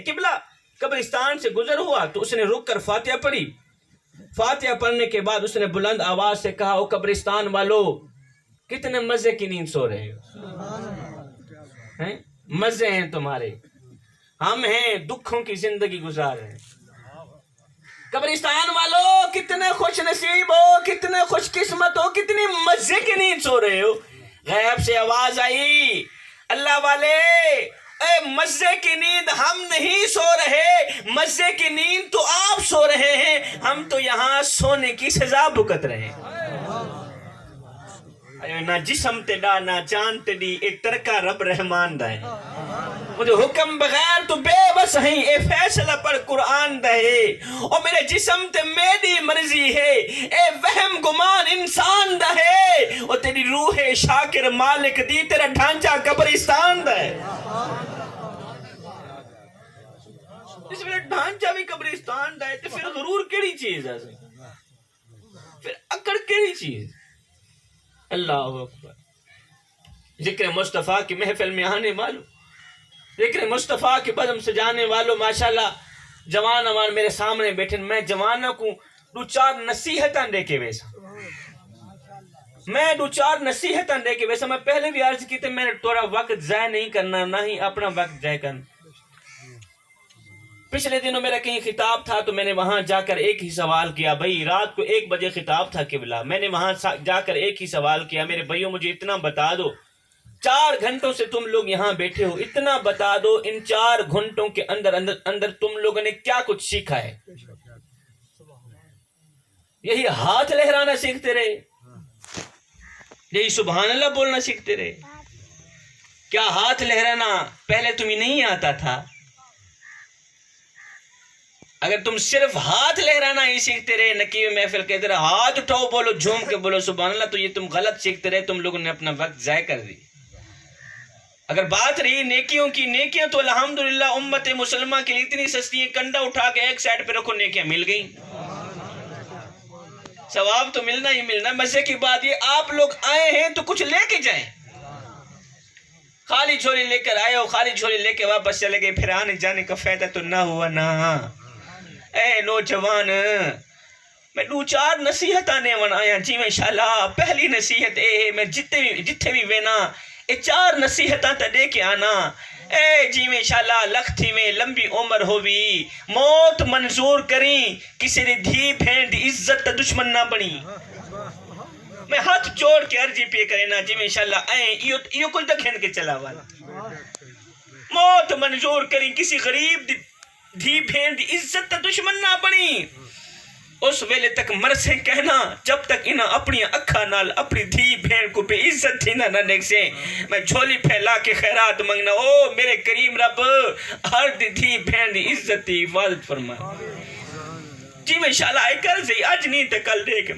قبلہ قبرستان سے گزر ہوا تو اس نے رک کر فاتحہ پڑھی. فاتحہ پڑھنے کے بعد اس نے بلند آواز سے کہا، او قبرستان والو کتنے مزے کی نیند سو رہے ہو، مزے ہیں تمہارے، ہم ہیں دکھوں کی زندگی گزار رہے ہیں. قبرستان والو کتنے خوش نصیب ہو، کتنے خوش قسمت ہو، کتنی مزے کی نیند سو رہے ہو. غیب سے آواز آئی، اللہ والے اے مزے کی نیند ہم نہیں سو رہے، مزے کی نیند تو آپ سو رہے ہیں، ہم تو یہاں سونے کی سزا بھگت رہے ہیں. نہ جسم تے ڈا نہ جان تے ڈی، ایک ترکا رب رحمان دا ہے. مجھے حکم بغیر تو بے بس ہیں، اے فیصلہ پر قرآن دا ہے. اور میرے جسم تے میری مرضی ہے، اے وہم گمان انسان دا ہے. اور تیری روح شاکر مالک دی، تیرا ڈھانچہ قبرستان دا ہے. اس میں ڈھانچہ بھی قبرستان دا ہے تو پھر غرور کیڑی چیز ہے، پھر اکڑ کیڑی چیز. اللہ اکبر. ذکر مصطفیٰ کی محفل میں آنے والوں، ذکر مصطفیٰ کی بزم سے جانے والوں، ماشاءاللہ جوان امان میرے سامنے بیٹھے. میں جوانوں کو دو چار نصیحتاں دے کے ویسا، میں دو چار نصیحتاں دے کے ویسا. میں پہلے بھی عرض کی تھی، میں نے تھوڑا وقت ضائع نہیں کرنا، نہ ہی اپنا وقت ضائع کرنا. پچھلے دنوں میرا کہیں خطاب تھا تو میں نے وہاں جا کر ایک ہی سوال کیا. بھائی رات کو 1 بجے خطاب تھا قبلہ، میں نے وہاں جا کر ایک ہی سوال کیا، میرے بھائیوں مجھے اتنا بتا دو، 4 گھنٹوں سے تم لوگ یہاں بیٹھے ہو، اتنا بتا دو ان 4 گھنٹوں کے اندر تم لوگوں نے کیا کچھ سیکھا ہے؟ یہی ہاتھ لہرانا سیکھتے رہے، یہی سبحان اللہ بولنا سیکھتے رہے. کیا ہاتھ لہرانا پہلے تمہیں نہیں آتا تھا؟ اگر تم صرف ہاتھ لہرانا ہی سیکھتے رہے، نقیب محفل کہتے رہے ہاتھ اٹھاؤ بولو، جھوم کے بولو سبحان اللہ، تو یہ تم غلط سیکھتے رہے، تم لوگوں نے اپنا وقت ضائع کر دی. اگر بات رہی نیکیوں کی، نیکیاں تو الحمدللہ امت مسلمہ کے لیے اتنی سستی ہیں، کنڈا اٹھا کے ایک سائڈ پہ رکھو، نیکیاں مل گئیں. ثواب تو ملنا ہی ملنا. مزے کی بات یہ آپ لوگ آئے ہیں تو کچھ لے کے جائیں. خالی جھولی لے کر آئے ہو، خالی جھولی لے کے واپس چلے گئے، پھر آنے جانے کا فائدہ تو نہ ہوا نا. اے نوجوان میں 2-4 نصیحتاں نے ون آیا جی میں انشاءاللہ. پہلی نصیحت اے ہے، میں جتھے بھی وینا اے 4 نصیحتاں تا دے کے آنا. اے جی میں انشاءاللہ لکھتی میں لمبی عمر ہووی، موت منظور کریں، کسی دی دھی بہن دی عزت تا دشمن نہ بنی. میں ہاتھ جوڑ کے عرضی پہ کرے نا جی میں انشاءاللہ ایو کچھ دکھین کے چلا والا. موت منظور کریں، کسی غریب دھی بہن دی عزت تا دشمن نہ بنی. اس ویلے تک مرسے کہنا جب تک انہاں اپنی اکھا نال اپنی دھی بہن کو بے عزت تھی نہ دیکھ سے. میں جھولی پھیلا کے خیرات منگنا، او میرے کریم رب ہر دھی بہن دی عزت دی حفاظت فرما. جی میں انشاءاللہ آئے کر زی آج نہیں تے کل دے کے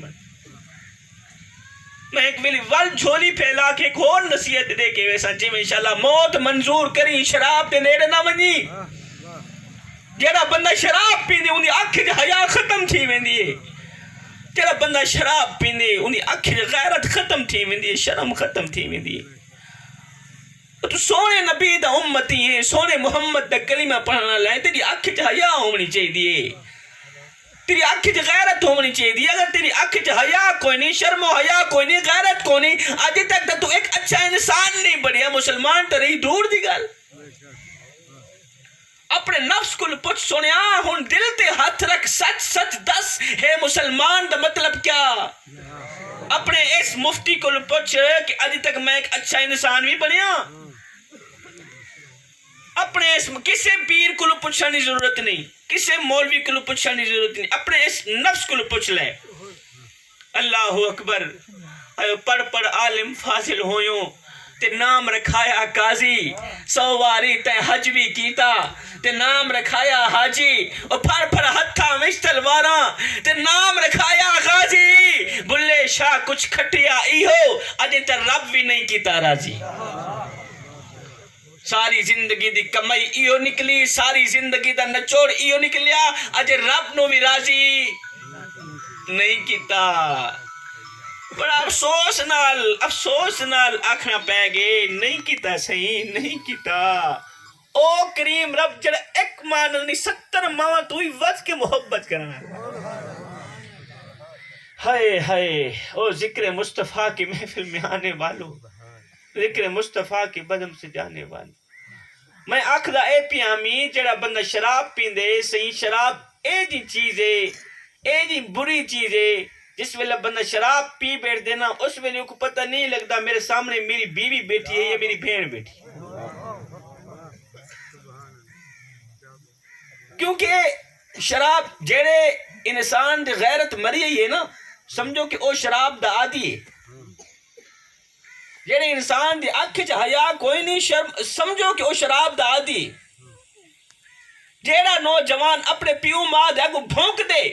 میں ایک ویلی ول جھولی پھیلا کے ایک اور نصیحت دے کے ویسا. جی میں انشاءاللہ موت منظور کریں، شراب تے نیڑے نہ ونی. جیڑا بندہ شراب پیندے انہی آنکھ دے حیا ختم تھی ویندی ہے. جیڑا بندہ شراب پیندے انہی آنکھ دے غیرت ختم تھی ویندی ہے، شرم ختم تھی ویندی ہے. تو سونے نبی دا امتی ہیں، سونے محمد دا کلمہ پڑھنا لائیں، تیری آنکھ دے حیا ہونی چاہیے، تیری آنکھ دے غیرت ہونی چاہیے. اگر تیری آنکھ دے حیا کوئی نہیں، شرم و حیا کوئی نہیں، غیرت کوئی نہیں، آج تک تو ایک اچھا انسان نہیں بڑھیا. مسلمان تو رہی دور دی گل. اپنے نفس کو پوچھ سونے ہن دل تے ہاتھ رکھ، سچ سچ دس ہے مسلمان دا مطلب کیا. اپنے اس مفتی کو پوچھ کہ آج تک میں ایک اچھا انسان بھی بنیا. اپنے اس کسے پیر کو پوچھنے کی ضرورت نہیں، کسے مولوی کو پوچھنے کی ضرورت نہیں، اپنے اس نفس کو پوچھ لے. اللہ اکبر. پڑھ پڑھ عالم فاضل ہویوں تے نام رکھایا قاضی، 100 واری تے حج بھی کیتا تے نام رکھایا حاجی. اور پھر پھر ہتھا وچ تلواراں تے نام رکھایا غازی. بلے شاہ کچھ کھٹیا ایہو اجے تے رب بھی نہیں کیتا راضی. ساری زندگی دی کمائی ایو نکلی، ساری زندگی دا نچوڑ ایو نکلیا، اجے رب نو بھی راضی نہیں کیتا. بڑا افسوس نال آکھنا پے گے نہیں کیتا، صحیح نہیں کیتا. او کریم رب جڑا ایک ایک ماں نہیں 70 ماں تو ہی وز کے محبت کرنا. ہائے ہائے او ذکر مصطفیٰ کی محفل میں آنے والوں، ذکر مصطفیٰ کی بدم سے جانے والوں. میں آکھدا اے پیامی جڑا بندہ شراب پیندے صحیح شراب اے جی چیز ہے، اے جی بری چیز ہے. جس ویلے بندہ شراب پی بیٹھ دینا اس ویلے کو پتہ نہیں لگتا میرے سامنے میری بیوی بیٹھی ہے یا میری بہن بیٹھی ہے. کیونکہ شراب جڑے انسان دی غیرت مری ہے نا سمجھو کہ او شراب دا عادی ہے. جڑے انسان دی اکھ چ حیا کوئی نہیں شرم سمجھو کہ او شراب دا عادی ہے. جیڑا نوجوان اپنے پیو ماں دے کو بھونک دے،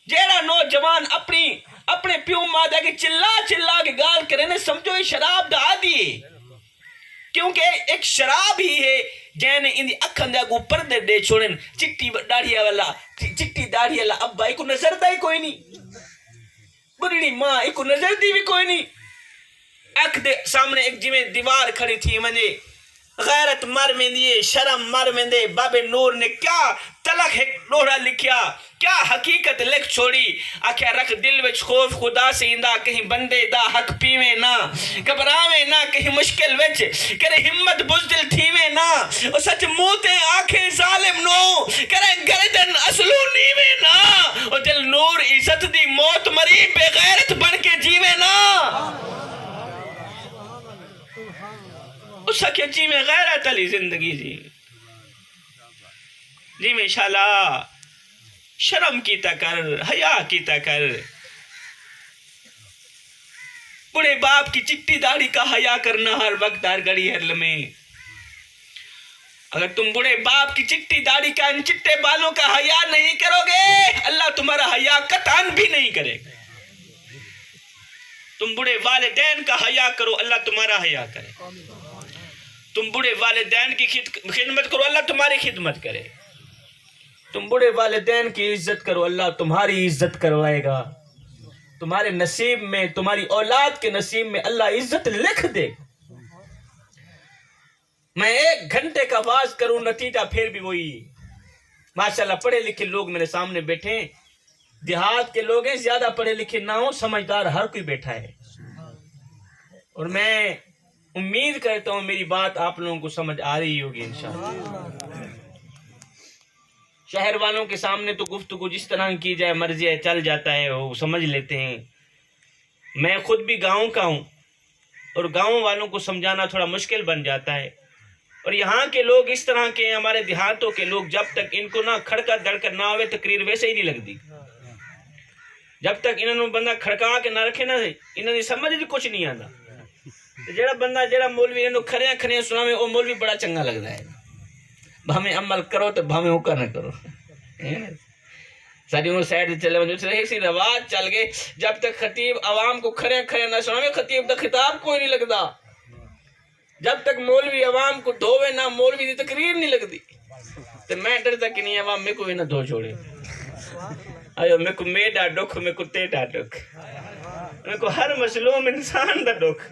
جیڑا نوجوان اپنے پیو ماں دے کے چلا کے گال کرے نے سمجھو یہ شراب دا عادی ہے. کیونکہ ایک شراب ہی ہے جینے ان دی اکھن دے کو پردے دے چھوڑن. چٹی داڑھی والا ابا ایک نظر دا ہی کوئی نہیں، بڑی ماں ایک نظر دی بھی کوئی نہیں. اکھ دے سامنے ایک جویں دیوار کھڑی تھی مجھے غیرت مر میں دیے شرم مر میں دے. باب نور نے کیا تلک ایک لوڑا لکھیا، کیا حقیقت لکھ چھوڑی. آکھیا رکھ دل وچ خوف خدا سے اندہ کہیں بندے دا حق پیویں نہ، گھبراویں نہ کہیں مشکل وچ کرے ہمت بزدل تھیویں نہ. او سچ موتے آنکھیں ظالم نو کرے گردن اصلو نیویں نہ. او دل نور عزت دی موت مری بے غیرت بن کے جیویں نہ. اس کے جی میں غیرت علی زندگی جی میں انشاءاللہ شرم کیتا کر، حیا کیتا کر. بڑے باپ کی چٹی داڑھی کا حیا کرنا ہر وقت ہر گھڑی ہر لمحے. اگر تم بڑے باپ کی چٹی داڑھی کا ان چٹے بالوں کا حیا نہیں کرو گے اللہ تمہارا حیا قطعاً بھی نہیں کرے گا. تم بڑے والدین کا حیا کرو اللہ تمہارا حیا کرے. تم بڑے والدین کی خدمت کرو اللہ تمہاری خدمت کرے. تم بڑے والدین کی عزت کرو اللہ تمہاری عزت کروائے گا. تمہارے نصیب میں تمہاری اولاد کے نصیب میں اللہ عزت لکھ دے. میں 1 گھنٹے کا واز کروں نتیجہ پھر بھی وہی. ماشاءاللہ پڑھے لکھے لوگ میرے سامنے بیٹھے ہیں، دیہات کے لوگ ہیں، زیادہ پڑھے لکھے نہ ہوں، سمجھدار ہر کوئی بیٹھا ہے. اور میں امید کرتا ہوں میری بات آپ لوگوں کو سمجھ آ رہی ہوگی انشاءاللہ. شہر والوں کے سامنے تو گفتگو جس طرح کی جائے مرضی ہے چل جاتا ہے، وہ سمجھ لیتے ہیں. میں خود بھی گاؤں کا ہوں اور گاؤں والوں کو سمجھانا تھوڑا مشکل بن جاتا ہے. اور یہاں کے لوگ اس طرح کے ہمارے دیہاتوں کے لوگ جب تک ان کو نہ کھڑکا دڑکا نہ ہوئے تقریر ویسے ہی نہیں لگتی. جب تک انہوں نے بندہ کھڑکا کے نہ رکھے نا انہوں نے سمجھ بھی کچھ نہیں آتا. جڑا بندہ جڑا مولوی انہوں کھڑیاں سناوے وہ مولوی بڑا چنگا لگتا ہے. بھامیں عمل کرو تو بھامیں اوکا نہ کرو. ساری عمر سائڈ چلے ایک سی رواج چل گئے جب تک خطیب عوام کو کھڑے نہ سناوے خطیب دا خطاب کوئی نہیں لگتا. جب تک مولوی عوام کو دھوے نہ مولوی دی تقریر نہیں لگتی. تو میں ڈرتا کہ نہیں عوام میں کو بھی نہ دھو چھوڑے. آئیو میں کو میڈا ڈکھ میں کو تیڈا ڈکھ میں کو ہر مظلوم انسان دا ڈکھ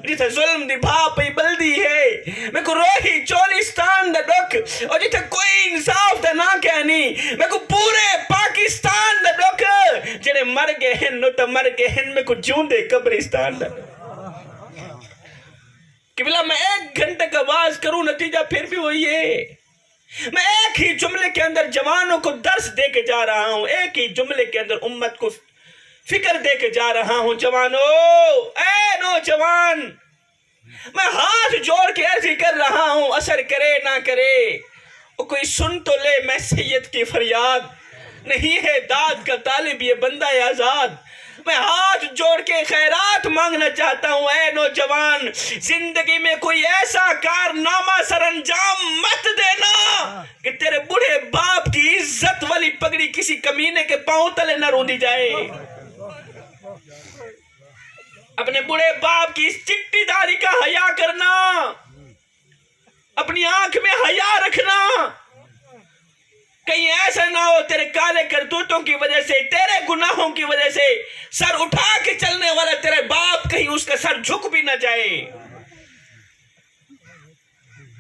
جیتا ظلم دی بھاپی بلدی ہے میں کو روحی چولستان دا ڈکھ اور جیتا کوئی انصاف دا نہ کہنی میں کو پورے پاکستان دا ڈکھ جڑے مر گئے ہیں نو تا مر گئے ہیں میں کو جوندے قبرستان دا کہ بلا میں 1 گھنٹے کا واز کروں نتیجہ پھر بھی وہی ہے. میں ایک ہی جملے کے اندر جوانوں کو درس دے کے جا رہا ہوں، ایک ہی جملے کے اندر امت کو فکر دے کے جا رہا ہوں. جوانو اے نوجوان میں ہاتھ جوڑ کے عرضی کر رہا ہوں اثر کرے نہ کرے کوئی سن تو لے میں سید کی فریاد نہیں ہے داد کا طالب یہ بندہ آزاد. میں ہاتھ جوڑ کے خیرات مانگنا چاہتا ہوں اے نوجوان زندگی میں کوئی ایسا کارنامہ سر انجام مت دینا کہ تیرے بڑھے باپ کی عزت والی پگڑی کسی کمینے کے پاؤں تلے نہ روندی جائے. اپنے بڑے باپ کی اس چٹی داڑھی کا حیا کرنا، اپنی آنکھ میں حیا رکھنا. کہیں ایسا نہ ہو تیرے کالے کرتوتوں کی وجہ سے تیرے گناہوں کی وجہ سے سر اٹھا کے چلنے والا تیرے باپ کہیں اس کا سر جھک بھی نہ جائے.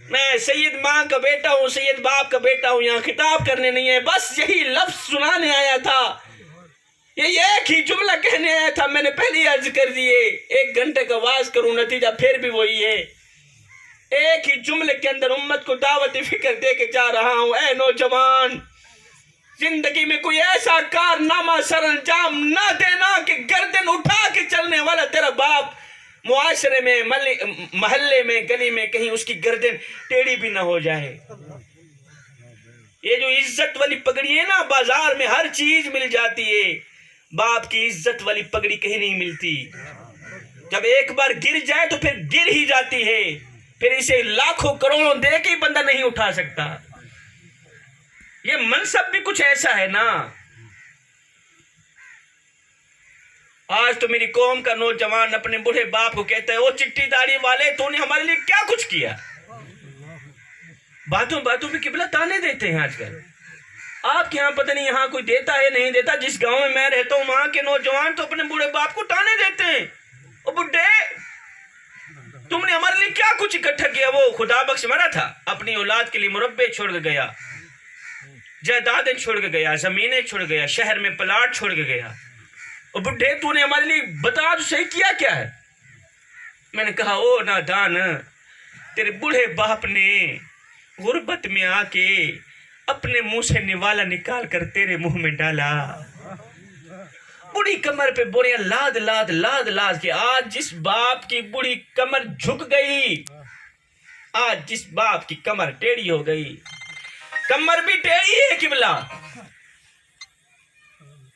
میں سید ماں کا بیٹا ہوں، سید باپ کا بیٹا ہوں، یہاں خطاب کرنے نہیں ہے، بس یہی لفظ سنانے آیا تھا، یہ ایک ہی جملہ کہنے آیا تھا۔ میں نے پہلی عرض کر دیے 1 گھنٹے کا واز کروں، نتیجہ پھر بھی وہی ہے۔ ایک ہی جملے کے اندر امت کو دعوت فکر دے کے جا رہا ہوں۔ اے نوجوان، زندگی میں کوئی ایسا کارنامہ سر انجام نہ دینا کہ گردن اٹھا کے چلنے والا تیرا باپ معاشرے میں، محلے میں، گلی میں کہیں اس کی گردن ٹیڑھی بھی نہ ہو جائے۔ یہ جو عزت والی پگڑی ہے نا، بازار میں ہر چیز مل جاتی ہے، باپ کی عزت والی پگڑی کہیں نہیں ملتی۔ جب ایک بار گر جائے تو پھر گر ہی جاتی ہے، پھر اسے لاکھوں کروڑوں دے کے بندہ نہیں اٹھا سکتا۔ یہ منصب بھی کچھ ایسا ہے نا۔ آج تو میری قوم کا نوجوان اپنے بوڑھے باپ کو کہتا ہے، او چٹی داڑھی والے، تو نے ہمارے لیے کیا کچھ کیا؟ باتوں باتوں پہ قبلہ تانے دیتے ہیں آج کل۔ آپ کے ہاں پتہ نہیں یہاں کوئی دیتا ہے نہیں دیتا، جس گاؤں میں میں رہتا ہوں وہاں کے نوجوان تو اپنے بوڑھے باپ کو تانے دیتے ہیں، او بڈھے تم نے ہمارے لیے کیا کچھ اکٹھا کیا؟ وہ خدا بخش مرا تھا، اپنی اولاد کے لیے مربع چھوڑ کے گیا، جائیدادیں چھوڑ کے گیا، زمینیں چھوڑ گیا، شہر میں پلاٹ چھوڑ کے گیا۔ اور بڈھے تو نے ہمارے لیے بتا تو صحیح کیا کیا ہے؟ میں نے کہا، او نادان، تیرے بوڑھے باپ نے غربت میں آ کے اپنے منہ سے نوالا نکال کر تیرے منہ میں ڈالا، بڑی کمر پہ بوریاں لاد لاد لاد لاد کے۔ آج جس باپ کی بڑی کمر جھک گئی، آج جس باپ کی کمر ٹیڑھی ہو گئی، کمر بھی ٹیڑھی ہے قبلہ،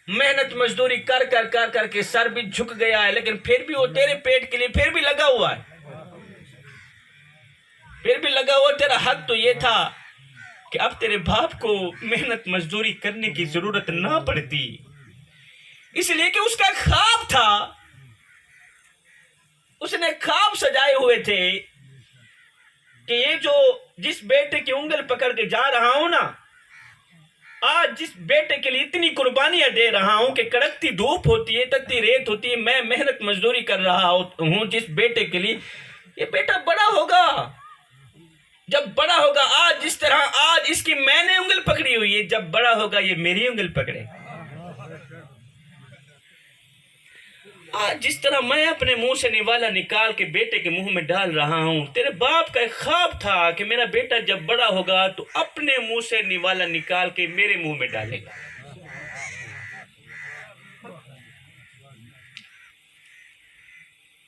محنت مزدوری کر کر کر کر کے سر بھی جھک گیا ہے، لیکن پھر بھی وہ تیرے پیٹ کے لیے پھر بھی لگا ہوا ہے، پھر بھی لگا ہوا۔ تیرا حق تو یہ تھا کہ اب تیرے باپ کو محنت مزدوری کرنے کی ضرورت نہ پڑتی، اس لیے کہ اس کا خواب تھا، اس نے خواب سجائے ہوئے تھے کہ یہ جو جس بیٹے کی انگل پکڑ کے جا رہا ہوں نا، آج جس بیٹے کے لیے اتنی قربانیاں دے رہا ہوں کہ کڑکتی دھوپ ہوتی ہے، تتی ریت ہوتی ہے، میں محنت مزدوری کر رہا ہوں جس بیٹے کے لیے، یہ بیٹا بڑا ہوگا، جب بڑا ہوگا آج جس طرح آج اس کی میں نے انگل پکڑی ہوئی ہے، جب بڑا ہوگا یہ میری انگل پکڑے۔ آج جس طرح میں اپنے منہ سے نوالا نکال کے بیٹے کے منہ میں ڈال رہا ہوں، تیرے باپ کا ایک خواب تھا کہ میرا بیٹا جب بڑا ہوگا تو اپنے منہ سے نوالا نکال کے میرے منہ میں ڈالے گا۔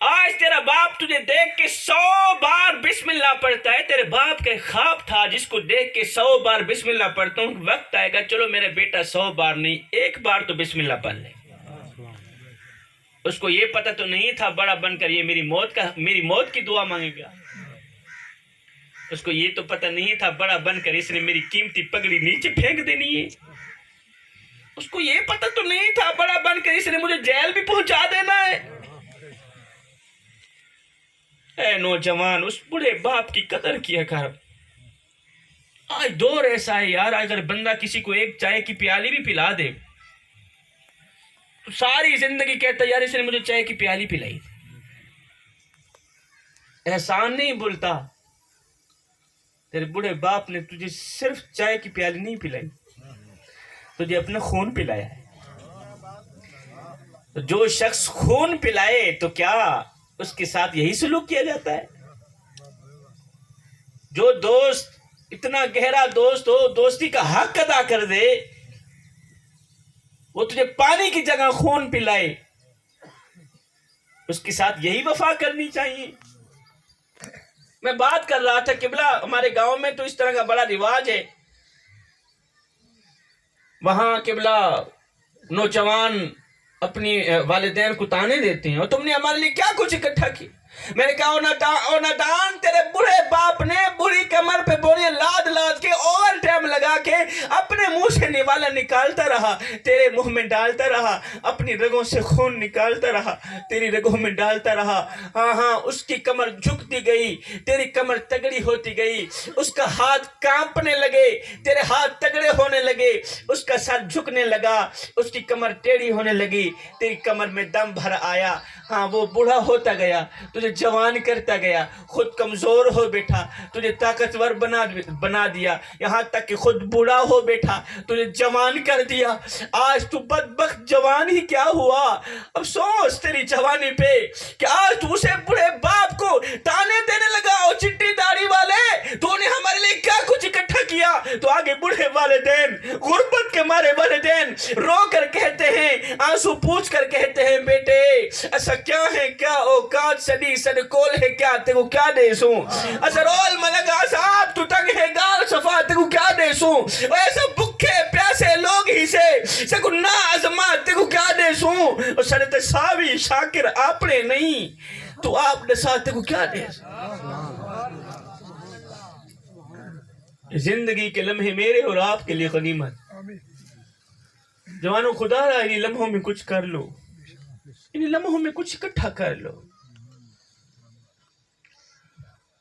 آج تیرا باپ تجھے دیکھ کے 100 بار بسم اللہ پڑھتا ہے، تیرے باپ کا ایک خواب تھا جس کو دیکھ کے 100 بار بسم اللہ پڑھتا ہوں، وقت آئے گا چلو میرا بیٹا 100 بار نہیں 1 بار تو بسم اللہ پڑھ لے۔ اس کو یہ پتہ تو نہیں تھا بڑا بن کر یہ میری موت کی دعا مانگے گا، اس کو یہ تو پتہ نہیں تھا بڑا بن کر اس نے میری قیمتی پگڑی نیچے پھینک دینی ہے، اس کو یہ پتہ تو نہیں تھا بڑا بن کر اس نے مجھے جیل بھی پہنچا دینا ہے۔ اے نوجوان، اس بڑے باپ کی قدر کیا کر۔ آج دور ایسا ہے یار، اگر بندہ کسی کو ایک چائے کی پیالی بھی پلا دے تو ساری زندگی کہتا یار اس نے مجھے چائے کی پیالی پلائی، احسان نہیں بولتا۔ تیرے بڑے باپ نے تجھے صرف چائے کی پیالی نہیں پلائی، تجھے اپنا خون پلایا ہے۔ تو جو شخص خون پلائے تو کیا اس کے ساتھ یہی سلوک کیا جاتا ہے؟ جو دوست اتنا گہرا دوست ہو، دوستی کا حق ادا کر دے، وہ تجھے پانی کی جگہ خون پلائے، اس کے ساتھ یہی وفا کرنی چاہیے۔ میں بات کر رہا تھا قبلہ، ہمارے گاؤں میں تو اس طرح کا بڑا رواج ہے، وہاں قبلہ نوجوان اپنی والدین کو تانے دیتے ہیں، اور تم نے ہمارے لیے کیا کچھ اکٹھا کی؟ میں نے کہا، او نادان، تیرے بڑے باپ نے بری کمر پہ بوریاں لاد لاد کے اوور ٹائم لگا کے اپنے منہ سے والا نکالتا رہا، تیرے منہ میں ڈالتا رہا، اپنی رگوں سے خون نکالتا رہا، تیری رگوں میں ڈالتا رہا. ہاں ہاں، اس کی کمر جھکتی گئی، تیری کمر تگڑی ہوتی گئی، اس کا ہاتھ کانپنے لگے، تیرے ہاتھ تگڑے ہونے لگے، اس کا سر جھکنے لگا، اس کی کمر ٹیڑھی ہونے لگی، تیری کمر میں دم بھر آیا. ہاں، وہ بوڑھا ہوتا گیا، تجھے جوان کرتا گیا، خود کمزور ہو بیٹھا، تجھے طاقتور بنا دیا، یہاں تک کہ خود بوڑھا ہو بیٹھا، تجھے جوان کر دیا. آج تو بدبخت جوان ہی کیا ہوا؟ افسوس تیری جوانی پہ کہ آج تو اسے بڑے باپ کو تانے دینے لگا. اور چٹی داڑھی والے، تو نے ہمارے لیے کیا کچھ اکٹھا کیا؟ تو آگے بڑھے والدین، غربت کے مارے والدین رو کر کہتے ہیں، آنسو پوچھ کر کہتے ہیں، بیٹے ایسا کیا ہے، کیا اوقات سڈی سڈ کول ہے، کیا تیکو کیا دے سوں؟ اچھا رول ملنگا صاحب تو تنگ ہے گال صفا، تیکو کیا دے سوں؟ ایسا بکھے پیاسے لوگ ہی سے سکو نا عظمت، تیکو کیا دے سوں؟ اور سرت ساوی شاکر آپنے نہیں تو آپ نے ساتھ تیکو کیا دے سوں؟ زندگی کے لمحے میرے اور آپ کے لیے غنیمت. جوانوں، خدا رہا انہی لمحوں میں کچھ کر لو، انہی لمحوں میں کچھ اکٹھا کر لو.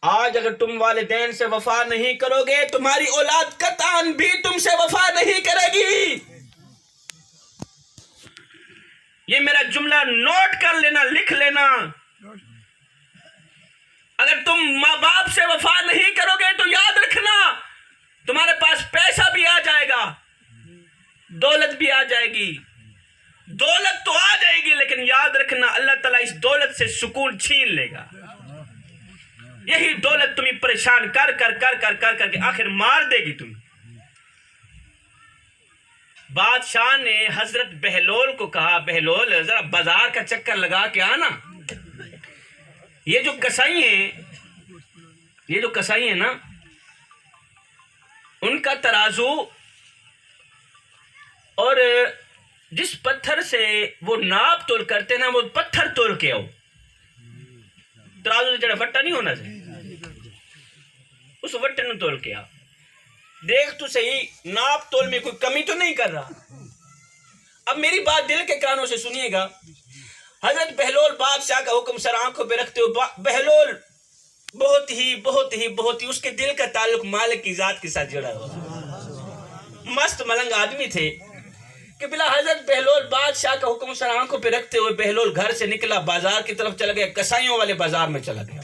آج اگر تم والدین سے وفا نہیں کرو گے، تمہاری اولاد قطعاً بھی تم سے وفا نہیں کرے گی. یہ میرا جملہ نوٹ کر لینا، لکھ لینا. اگر تم ماں باپ سے وفا نہیں کرو گے تو یاد رکھنا تمہارے پاس پیسہ بھی آ جائے گا، دولت بھی آ جائے گی. دولت تو آ جائے گی، لیکن یاد رکھنا اللہ تعالیٰ اس دولت سے سکون چھین لے گا. یہی دولت تمہیں پریشان کر کر کر کر کر کر کے آخر مار دے گی تمہیں. بادشاہ نے حضرت بہلول کو کہا، بہلول ذرا بازار کا چکر لگا کے آنا. یہ جو کسائی ہیں نا، ان کا ترازو اور جس پتھر سے وہ ناپ تول کرتے نا، وہ پتھر تول کے آؤ. ترازو سے جڑا وٹا نہیں ہونا چاہیے، اس وٹے نے تول کے آؤ. دیکھ تو صحیح، ناپ تول میں کوئی کمی تو نہیں کر رہا. اب میری بات دل کے کانوں سے سنیے گا. حضرت بہلول بادشاہ کا حکم سر آنکھوں پہ رکھتے ہوئے، بہلول بہت ہی اس کے دل کا تعلق مالک کی ذات کے ساتھ جڑا ہوا، مست ملنگ آدمی تھے کہ بلا حضرت بہلول بادشاہ کا حکم سر آنکھوں پہ رکھتے ہوئے بہلول گھر سے نکلا، بازار کی طرف چلا گیا، کسائیوں والے بازار میں چلا گیا.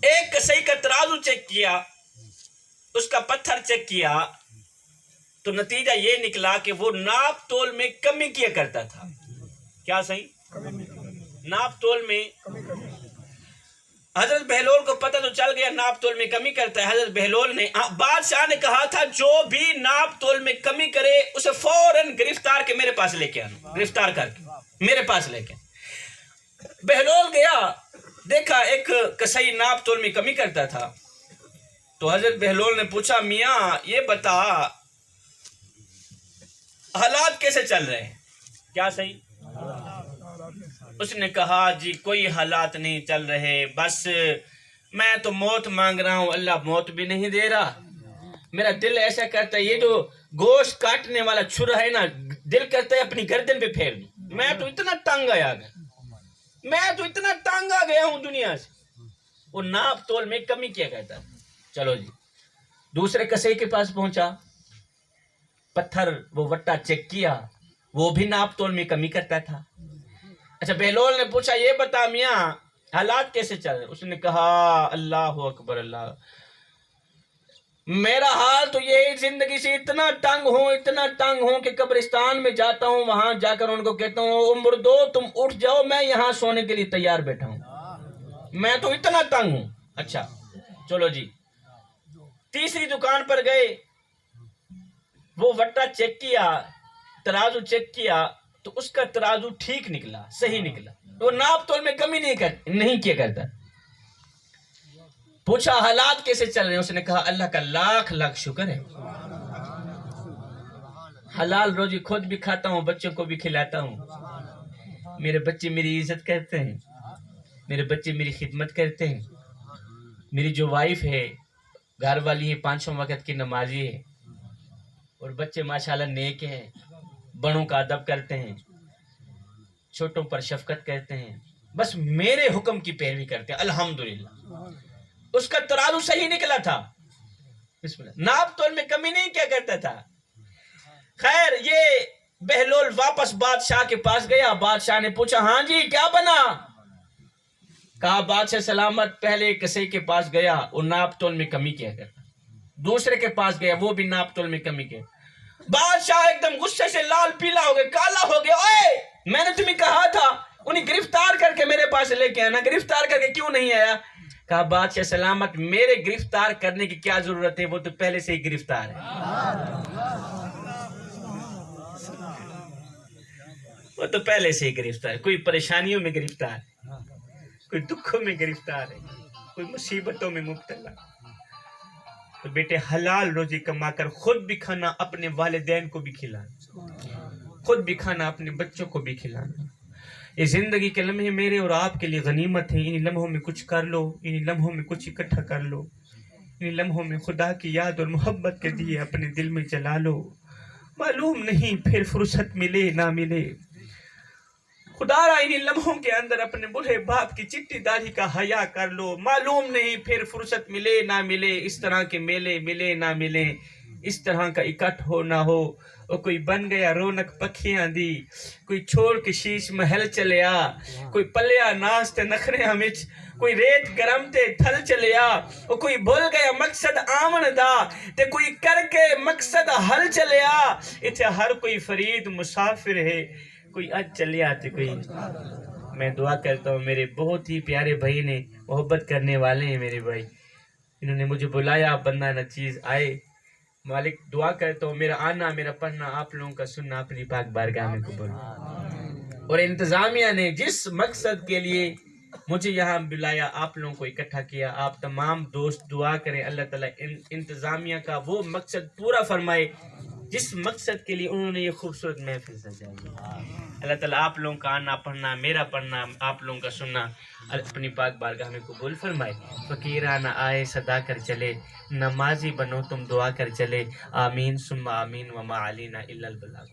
ایک کسائی کا ترازو چیک کیا، اس کا پتھر چیک کیا، تو نتیجہ یہ نکلا کہ وہ ناپ تول میں کمی کیا کرتا تھا. کیا صحیح؟ ناپ تول میں. حضرت بہلول کو پتہ تو چل گیا ناپ تول میں کمی کرتا ہے. حضرت بہلول نے، بادشاہ نے کہا تھا جو بھی ناپ تول میں کمی کرے اسے فوراً گرفتار کے میرے پاس لے کے آنا، گرفتار کر کے میرے پاس لے کے. بہلول گیا، دیکھا ایک کسائی ناپ تول میں کمی کرتا تھا. تو حضرت بہلول نے پوچھا، میاں یہ بتا حالات کیسے چل رہے ہیں؟ کیا صحیح؟ اس نے کہا، جی کوئی حالات نہیں چل رہے، بس میں تو موت مانگ رہا ہوں، اللہ موت بھی نہیں دے رہا. میرا دل ایسا کرتا ہے، یہ جو گوشت کاٹنے والا چھرا ہے نا، دل کرتا ہے اپنی گردن پہ پھیر دوں. میں تو اتنا تنگ آ گیا ہوں دنیا سے. وہ ناپ تول میں کمی کیا کرتا. چلو جی، دوسرے کسائی کے پاس پہنچا، پتھر وہ وٹا چیک کیا، وہ بھی ناپ تول میں کمی کرتا تھا. اچھا، بہلول نے پوچھا، یہ بتا میاں حالات کیسے چل رہے؟ اس نے کہا، اللہ اکبر اللہ، میرا حال تو یہ زندگی سے اتنا تنگ ہوں کہ قبرستان میں جاتا ہوں، وہاں جا کر ان کو کہتا ہوں، مردو تم اٹھ جاؤ، میں یہاں سونے کے لیے تیار بیٹھا ہوں، میں تو اتنا تنگ ہوں. اچھا چلو جی، تیسری دکان پر گئے، وہ وٹا چیک کیا، ترازو چیک کیا، تو اس کا ترازو ٹھیک نکلا، صحیح نکلا، وہ ناپ تول میں کمی نہیں کیا کرتا. پوچھا حالات کیسے چل رہے ہیں؟ اس نے کہا، اللہ کا لاکھ لاکھ شکر ہے، حلال روزی خود بھی کھاتا ہوں، بچوں کو بھی کھلاتا ہوں، میرے بچے میری عزت کرتے ہیں، میرے بچے میری خدمت کرتے ہیں، میری جو وائف ہے، گھر والی ہے، 5 وقت کی نمازی ہے، اور بچے ماشاءاللہ نیک ہیں، بڑوں کا ادب کرتے ہیں، چھوٹوں پر شفقت کرتے ہیں، بس میرے حکم کی پیروی کرتے ہیں الحمدللہ۔ اس کا ترازو صحیح نکلا تھا، بسم اللہ، ناپ تول میں کمی نہیں کیا کرتا تھا۔ خیر یہ بہلول واپس بادشاہ کے پاس گیا، بادشاہ نے پوچھا ہاں جی کیا بنا؟ کہا بادشاہ سلامت، پہلے کسی کے پاس گیا اور ناپ تول میں کمی کیا کرتا، دوسرے کے پاس گیا وہ بھی ناپ تول میں کمی کیا۔ بادشاہ ایک دم غصے سے لال پیلا ہو گیا، کالا ہو گیا، اوے میں نے تمہیں کہا تھا انہیں گرفتار کر کے میرے پاس لے کے آنا، گرفتار کر کے کیوں نہیں آیا؟ کہا بادشاہ سلامت میرے گرفتار کرنے کی کیا ضرورت ہے، وہ تو پہلے سے ہی گرفتار ہے، وہ تو پہلے سے ہی گرفتار ہے، کوئی پریشانیوں میں گرفتار ہے، کوئی دکھوں میں گرفتار ہے، کوئی مصیبتوں میں مبتلا۔ تو بیٹے حلال روزی کما کر خود بھی کھانا، اپنے والدین کو بھی کھلانا، خود بھی کھانا، اپنے بچوں کو بھی کھلانا۔ یہ زندگی کے لمحے میرے اور آپ کے لیے غنیمت ہیں، ان لمحوں میں کچھ کر لو، ان لمحوں میں کچھ اکٹھا کر لو، ان لمحوں میں خدا کی یاد اور محبت کے دیے اپنے دل میں جلا لو، معلوم نہیں پھر فرصت ملے نہ ملے۔ خدا را ان لمحوں کے اندر اپنے بوڑھے باپ کی چٹی داڑھی کا حیا کر لو، معلوم نہیں پھر فرصت ملے نہ ملے، اس طرح کے میلے ملے نہ ملے، اس طرح کا اکٹھ ہو نہ ہو۔ اور کوئی بن گیا رونق پکھیاں دی، کوئی چھوڑ کے شیش محل چلے آ، کوئی پلیا ناس تے نخریاں وچ، کوئی ریت گرم تے تھل چلے آ، اور کوئی بھول گیا مقصد آمن دا تے کوئی کر کے مقصد حل چلے آ۔ اتھے ہر کوئی فرید مسافر ہے، کوئی اج چلے آتے کوئی۔ میں دعا کرتا ہوں میرے بہت ہی پیارے بھائی نے، محبت کرنے والے ہیں میرے بھائی، انہوں نے مجھے بلایا، بندہ نہ چیز آئے۔ مالک دعا کرتا ہوں میرا آنا، میرا پڑھنا، آپ لوگوں کا سننا اپنی پاک بارگاہ میں قبول۔ اور انتظامیہ نے جس مقصد کے لیے مجھے یہاں بلایا، آپ لوگوں کو اکٹھا کیا، آپ تمام دوست دعا کریں اللہ تعالیٰ انتظامیہ کا وہ مقصد پورا فرمائے جس مقصد کے لیے انہوں نے یہ خوبصورت محفل سجائی۔ اللہ تعالیٰ آپ لوگوں کا آنا پڑھنا، میرا پڑھنا، آپ لوگوں کا سننا اپنی پاک بارگاہ میں قبول فرمائے۔ فقیرانہ آئے صدا کر چلے، نمازی بنو تم دعا کر چلے، آمین ثم آمین وما علینا الا البلاغ۔